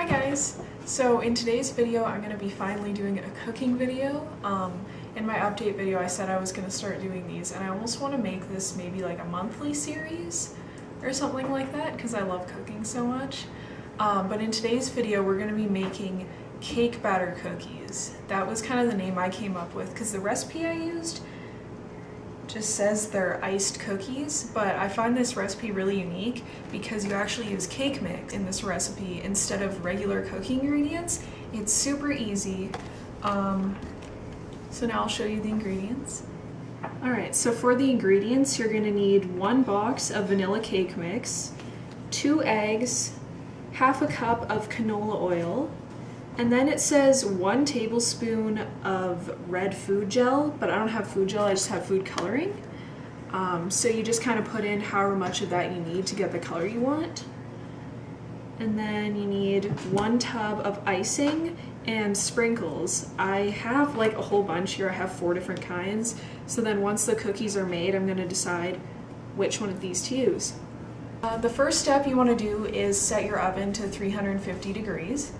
Hi guys! So in today's video I'm going to be finally doing a cooking video. In my update video I said I was going to start doing these, and I almost want to make this maybe like a monthly series or something like that because I love cooking so much. But in today's video we're going to be making cake batter cookies. That was kind of the name I came up with because the recipe I used just says they're iced cookies, but I find this recipe really unique because you actually use cake mix in this recipe instead of regular cooking ingredients. It's super easy. So now I'll show you the ingredients. Alright, so for the ingredients you're going to need 1 box of vanilla cake mix, 2 eggs, half a cup of canola oil, and then it says 1 tablespoon of red food gel, but I don't have food gel, I just have food coloring. So you just kind of put in however much of that you need to get the color you want. And then you need 1 tub of icing and sprinkles. I have like a whole bunch here, I have 4 different kinds. So then once the cookies are made, I'm going to decide which one of these to use. The first step you want to do is set your oven to 350 degrees.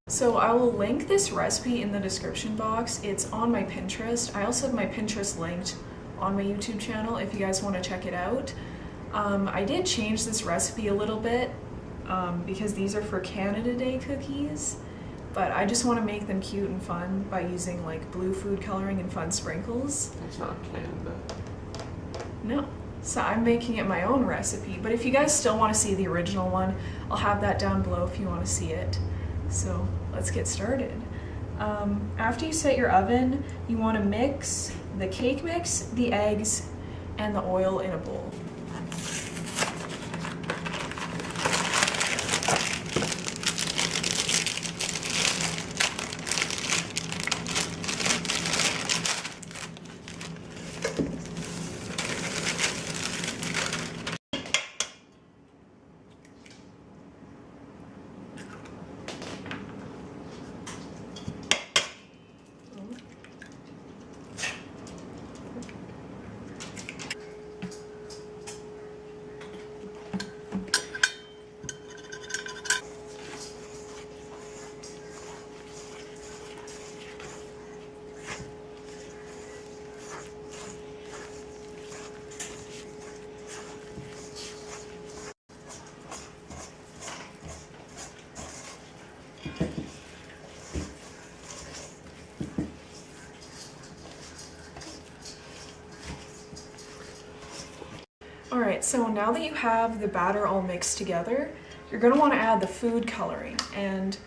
So I will link this recipe in the description box. It's on my Pinterest. I also have my Pinterest linked on my YouTube channel if you guys want to check it out. I did change this recipe a little bit because these are for Canada Day cookies, but I just want to make them cute and fun by using like blue food coloring and fun sprinkles. It's not Canada. No. So I'm making it my own recipe, but if you guys still want to see the original one, I'll have that down below if you want to see it. So let's get started. After you set your oven, you want to mix the cake mix, the eggs, and the oil in a bowl. Alright, so now that you have the batter all mixed together, you're going to want to add the food coloring. And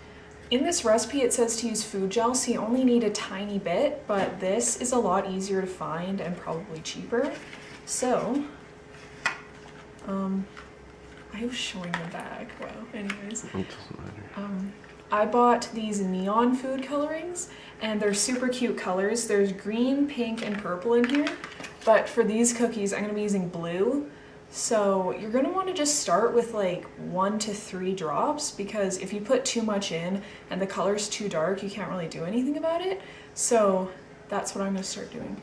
in this recipe it says to use food gel, so you only need a tiny bit, but this is a lot easier to find and probably cheaper. So, I was showing the bag, wow, anyways. It doesn't matter. I bought these neon food colorings, and they're super cute colors. There's green, pink, and purple in here. But for these cookies, I'm going to be using blue. So you're going to want to just start with like 1 to 3 drops, because if you put too much in and the color's too dark, you can't really do anything about it. So that's what I'm going to start doing.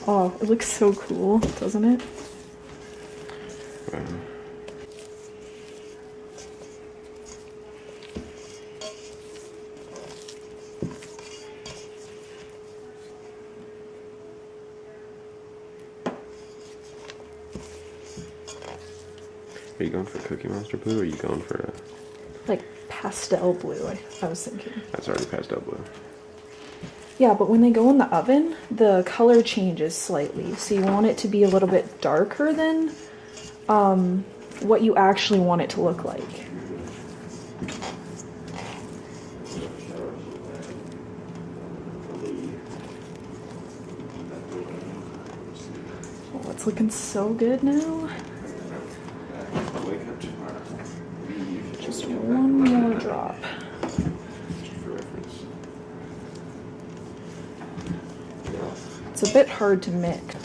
Oh, it looks so cool, doesn't it? Are you going for Cookie Monster blue, or are you going for a... like pastel blue, I was thinking. That's already pastel blue. Yeah, but when they go in the oven, the color changes slightly. So you want it to be a little bit darker than what you actually want it to look like. Oh, it's looking so good now. Just one more drop. It's a bit hard to mix.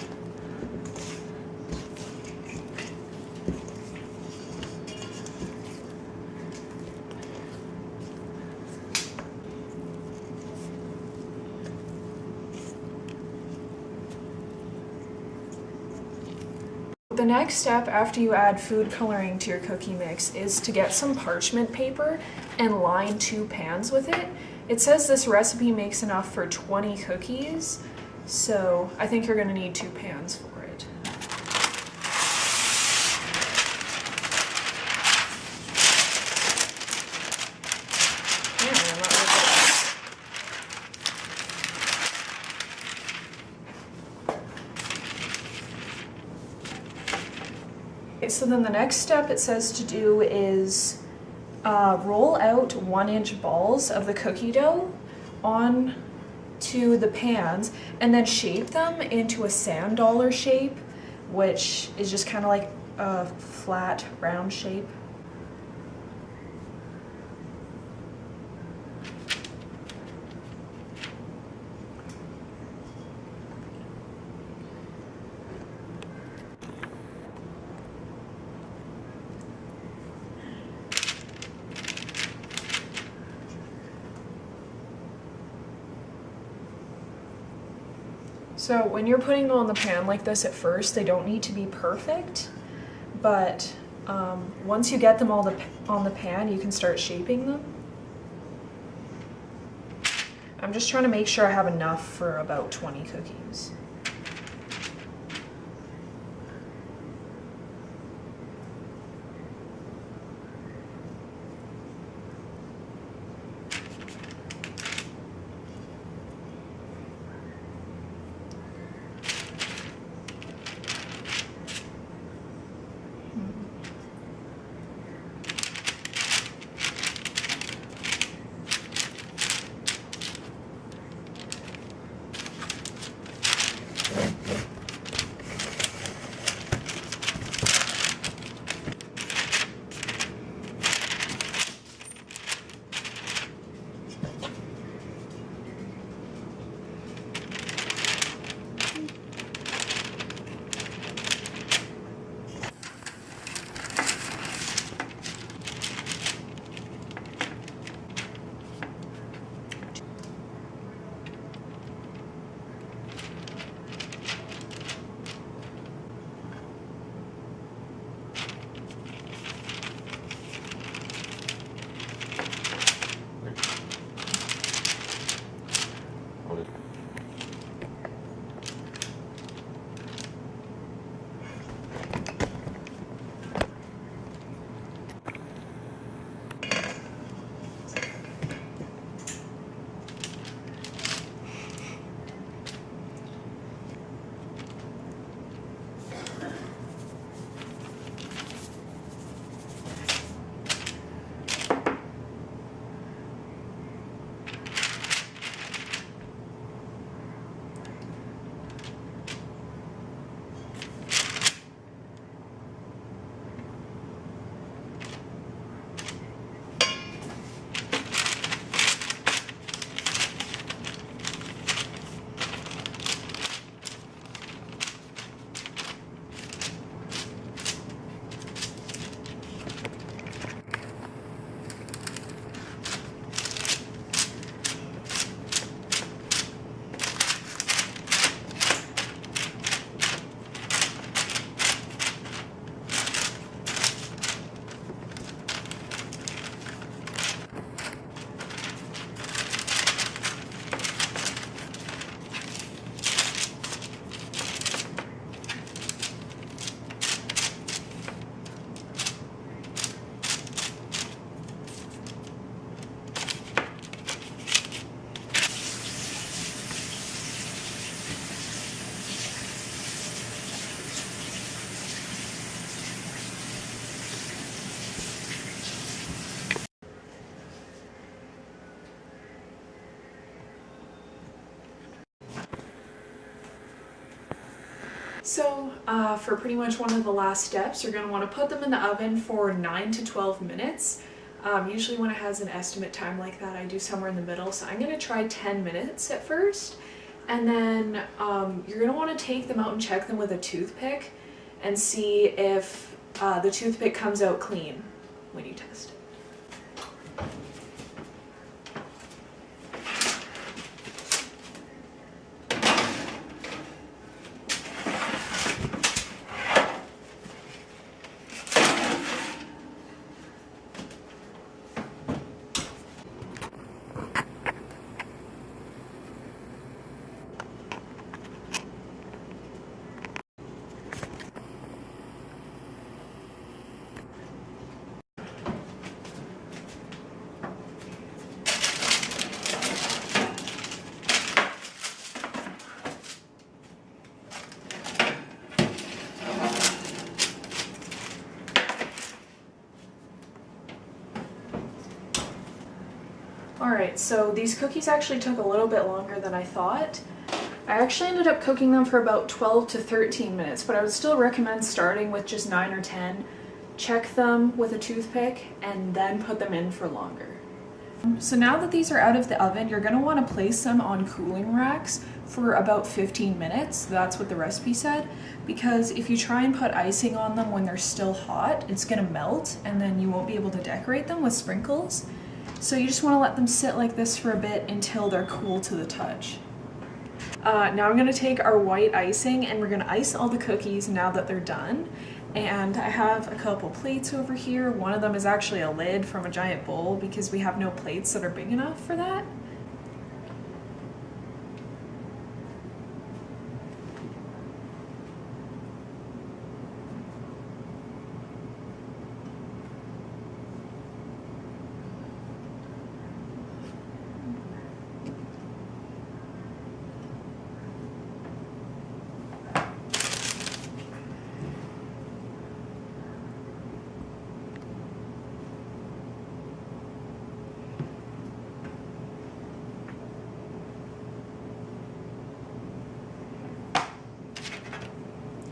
The next step after you add food coloring to your cookie mix is to get some parchment paper and line 2 pans with it. It says this recipe makes enough for 20 cookies, so I think you're going to need 2 pans for it. Apparently I'm not very good at this. Okay, so then the next step it says to do is roll out 1-inch balls of the cookie dough onto the pans and then shape them into a sand dollar shape, which is just kind of like a flat round shape. So when you're putting them on the pan like this at first, they don't need to be perfect, but once you get them all on the pan, you can start shaping them. I'm just trying to make sure I have enough for about 20 cookies. So for pretty much one of the last steps, you're going to want to put them in the oven for 9 to 12 minutes. Usually when it has an estimate time like that, I do somewhere in the middle, so I'm going to try 10 minutes at first. And then you're gonna wanna take them out and check them with a toothpick and see if the toothpick comes out clean when you test. Alright, so these cookies actually took a little bit longer than I thought. I actually ended up cooking them for about 12 to 13 minutes, but I would still recommend starting with just 9 or 10. Check them with a toothpick and then put them in for longer. So now that these are out of the oven, you're going to want to place them on cooling racks for about 15 minutes. That's what the recipe said, because if you try and put icing on them when they're still hot, it's going to melt and then you won't be able to decorate them with sprinkles. So you just want to let them sit like this for a bit until they're cool to the touch. Now I'm going to take our white icing and we're going to ice all the cookies now that they're done. And I have a couple plates over here. One of them is actually a lid from a giant bowl because we have no plates that are big enough for that.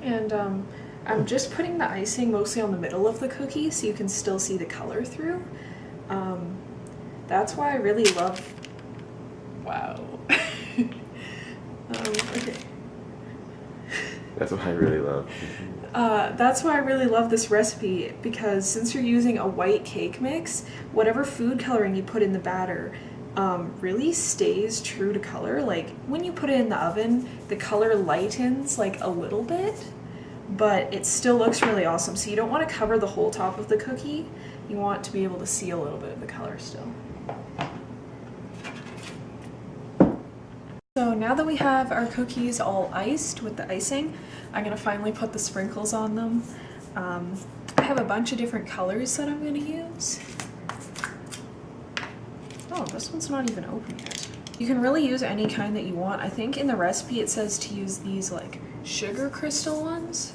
And I'm just putting the icing mostly on the middle of the cookie so you can still see the color through. That's why I really love... Wow. Okay. That's what I really love. That's why I really love this recipe, because since you're using a white cake mix, whatever food coloring you put in the batter really stays true to color. Like when you put it in the oven, the color lightens like a little bit, but it still looks really awesome. So you don't want to cover the whole top of the cookie. You want to be able to see a little bit of the color still. So now that we have our cookies all iced with the icing, I'm going to finally put the sprinkles on them. I have a bunch of different colors that I'm going to use. Oh, this one's not even open yet. You can really use any kind that you want. I think in the recipe it says to use these like sugar crystal ones.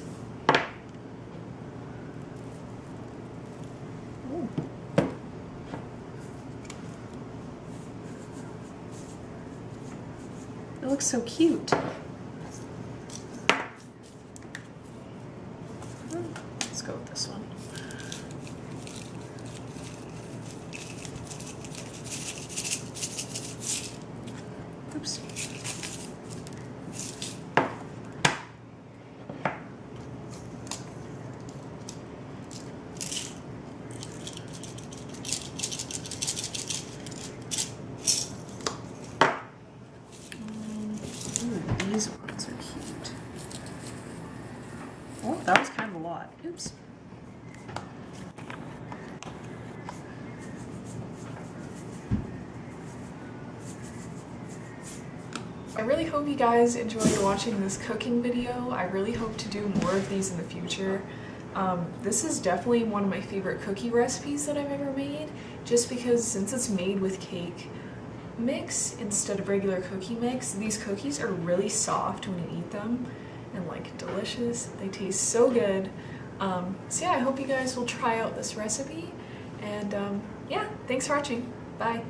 Ooh. It looks so cute. Let's go with this one. Oops. These ones are cute. Oh, that was kind of a lot. Oops. I really hope you guys enjoyed watching this cooking video. I really hope to do more of these in the future. This is definitely one of my favorite cookie recipes that I've ever made, just because since it's made with cake mix instead of regular cookie mix, these cookies are really soft when you eat them and like delicious. They taste so good. So yeah, I hope you guys will try out this recipe, and yeah, thanks for watching. Bye.